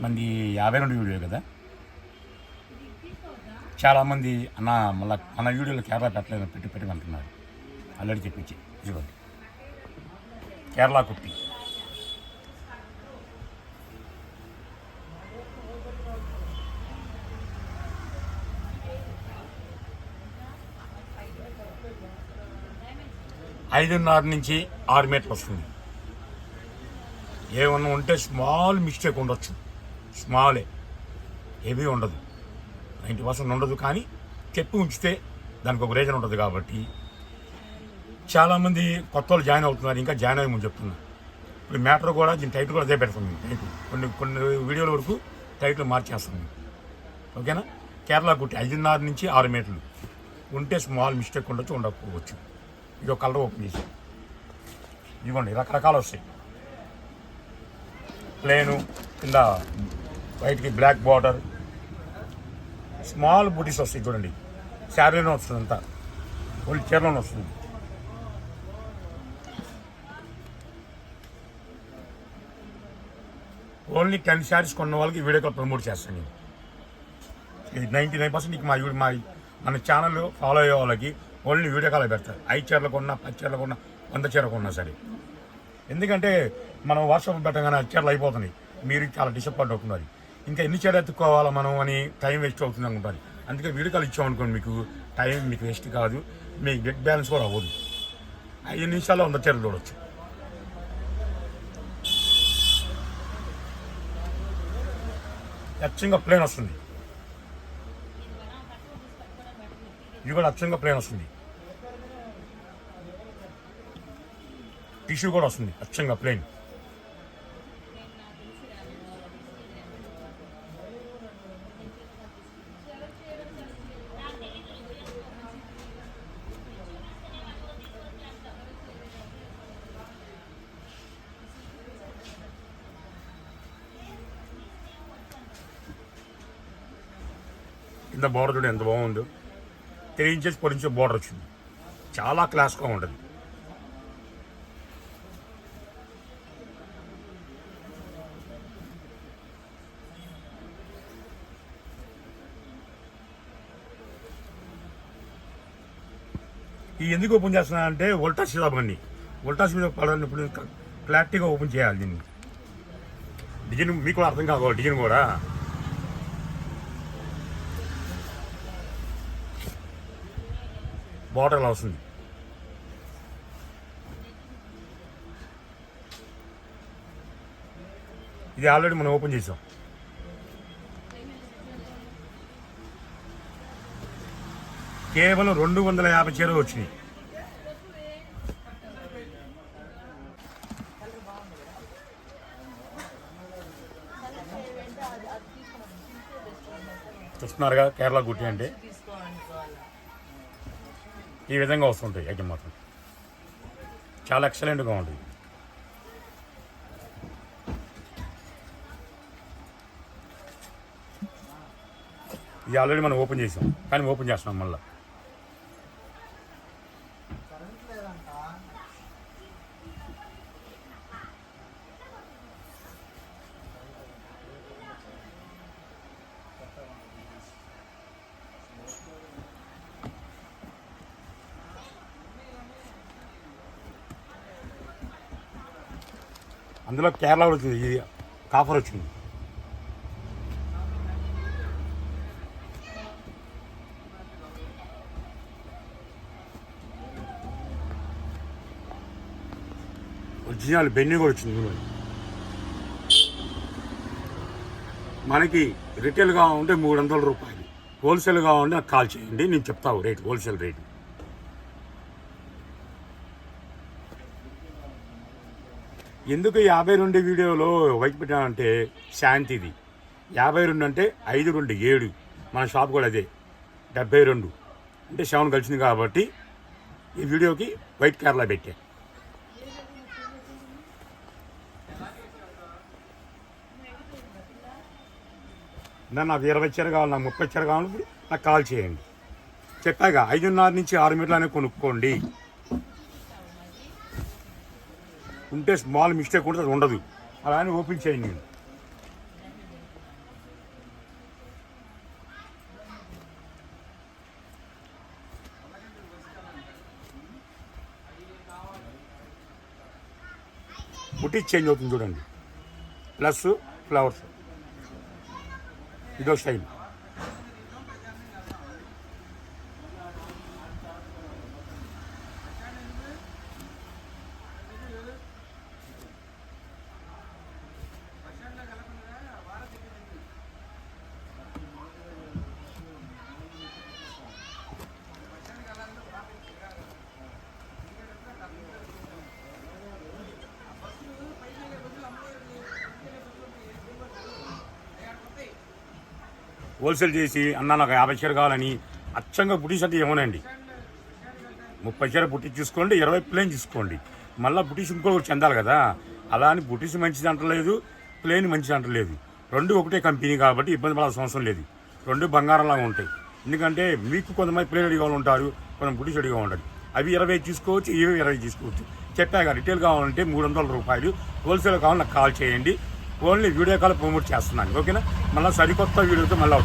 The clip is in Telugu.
మంది 52 వీడియో కదా. చాలామంది అన్న మళ్ళీ మన వీడియోలో కేరళ పెట్టలేదు పెట్టమంటున్నారు. ఆల్రెడీ చెప్పించి ఇదిగోండి కేరళ కుర్తి. ఐదున్నర నుంచి 6 మీటర్లు వస్తుంది. ఏమన్నా ఉంటే స్మాల్ మిస్టేక్ ఉండొచ్చు, స్మాలే, ఏమీ ఉండదు, 90% ఉండదు. కానీ చెప్పి ఉంచితే దానికి ఒక రీజన్ ఉంటుంది. కాబట్టి చాలామంది కొత్త వాళ్ళు జాయిన్ అవుతున్నారు, ఇంకా జాయిన్ అయ్యమని చెప్తున్నారు. ఇప్పుడు మ్యాటర్ కూడా దీని టైటిల్ కూడా అదే పెడుతుంది. టైటిల్ కొన్ని వీడియోల వరకు టైటిల్ మార్చేస్తుంది. ఓకేనా. కేరళ కుట్టి 5.5 నుంచి 6 మీటర్లు ఉంటే స్మాల్ మిస్టేక్ ఉండొచ్చు, ఉండకపోవచ్చు. ఇది ఒక కలర్ ఓపెన్ చేసి ఇవ్వండి, రకరకాలు వస్తాయి. ప్లేను కింద వైట్కి బ్లాక్ బార్డర్, స్మాల్ బూటీస్ వస్తాయి చూడండి. శారీలోనే వస్తుంది, అంతా ఓన్లీ చీరలోనే వస్తుంది. ఓన్లీ 10 శారీస్ కొన్న వాళ్ళకి వీడియో కాల్ ప్రమోట్ చేస్తాను నేను. ఇది 99% మన ఛానల్ ఫాలో అయ్యే వాళ్ళకి ఓన్లీ వీడియో కాల్ పెడతారు. 5 చీరలు కొన్నా, 10 చీరలు కొన్నా, 100 చీరలు కొన్నా సరే. ఎందుకంటే మనం వాట్సాప్ పెట్టగానే 5 చీరలు అయిపోతున్నాయి. మీరు చాలా డిసప్పాయింట్ అవుతున్నారు. ఇంకా ఎన్ని చీరలు ఎత్తుకోవాలా మనం అని టైం వేస్ట్ అవుతుంది అనుకుంటారు. అందుకే వీడియో కాల్ ఇచ్చామనుకోండి, మీకు టైం మీకు వేస్ట్ కాదు, మీ నెట్ బ్యాలెన్స్ కూడా అవ్వదు. 5 నిమిషాల్లో 100 చీరలు చూడవచ్చు. అచ్చంగా ప్లేన్ వస్తుంది. ఇది కూడా అచ్చంగా ప్లేన్ వస్తుంది. టిష్యూ కూడా వస్తుంది అచ్చంగా ప్లేన్. కింద బోర్డర్ చూడండి ఎంత బాగుందో. 3 ఇంచెస్ 4 ఇంచెస్ బోర్డర్ వచ్చింది. చాలా క్లాస్గా ఉంటుంది. ఈ ఎందుకు ఓపెన్ చేస్తున్నా అంటే వోల్టాస్ అవన్నీ వోల్టాస్ మీద పడనప్పుడు క్లారిటీగా ఓపెన్ చేయాలి. దీన్ని డిజైన్ మీకు కూడా అర్థం కావాలి. డిజైన్ కూడా బార్డర్ అలా వస్తుంది. ఇది ఆల్రెడీ మనం ఓపెన్ చేసాం. కేవలం 250 చీరలు వచ్చినాయి. చూస్తున్నారుగా కేరళ గుట్టి అంటే ఈ విధంగా వస్తుంటాయి. ఐటమ్ మాత్రం చాలా ఎక్సలెంట్గా ఉంటుంది. ఇది ఆల్రెడీ మనం ఓపెన్ చేసాం, కానీ ఓపెన్ చేస్తున్నాం మళ్ళీ. అందులో కేరళ వచ్చింది, ఇది కాఫర్ వచ్చింది. ఒరిజినల్ బెన్నీ కూడా వచ్చింది. మనకి రిటైల్గా ఉంటే 300 రూపాయలు, హోల్సేల్గా ఉంటే నాకు కాల్ చేయండి, నేను చెప్తాను రేటు, హోల్సేల్ రేటు. ఎందుకు 52 వీడియోలో వైట్ పెట్టానంటే శాంతిది 52 అంటే 5 2 7. మన షాప్ కూడా అదే 72 అంటే 7 కలిసింది. కాబట్టి ఈ వీడియోకి వైట్ కేరళ పెట్టా. నాకు 20 చీర కావాలి, నాకు 30 చీర కావాలి, నాకు కాల్ చేయండి. చెప్పాక 5.5 నుంచి 6 మీటర్లు అనేది కొనుక్కోండి. ఉంటే స్మాల్ మిస్టేక్ ఉంటుంది, ఉండదు. అలా అని ఓపెన్ చేయండి. బుట్టి చేంజ్ అవుతుంది చూడండి, ప్లస్ ఫ్లవర్స్, ఇదో స్టైల్. హోల్సేల్ చేసి అన్న నాకు 50 చీర కావాలని అచ్చంగా బుటీస్ అంటే ఏమోనండి, 30 చీర బుట్టి తీసుకోండి, 20 ప్లేన్ తీసుకోండి, మళ్ళీ బుటీస్ ఇంకొకటి చెందాలి కదా. అలా అని బుటీస్ మంచిది అంటలేదు, ప్లేన్ మంచిది అంటలేదు, రెండు ఒకటే కంపెనీ కాబట్టి ఇబ్బంది పడాల్సిన అవసరం లేదు. రెండు బంగారంలాగా ఉంటాయి. ఎందుకంటే మీకు కొంతమంది ప్లేన్ అడిగా ఉంటారు, కొంత బుటీస్ అడిగా ఉంటారు. అవి 20 తీసుకోవచ్చు, ఇవి 20 తీసుకోవచ్చు. చెప్పాక రిటైల్ కావాలంటే 300 రూపాయలు, హోల్సేల్ కావాలని నాకు కాల్ చేయండి. ఓన్లీ వీడియో కాల్ ప్రమోట్ చేస్తున్నాను, ఓకేనా. మళ్ళీ సరికొత్త వీడియోతో మళ్ళీ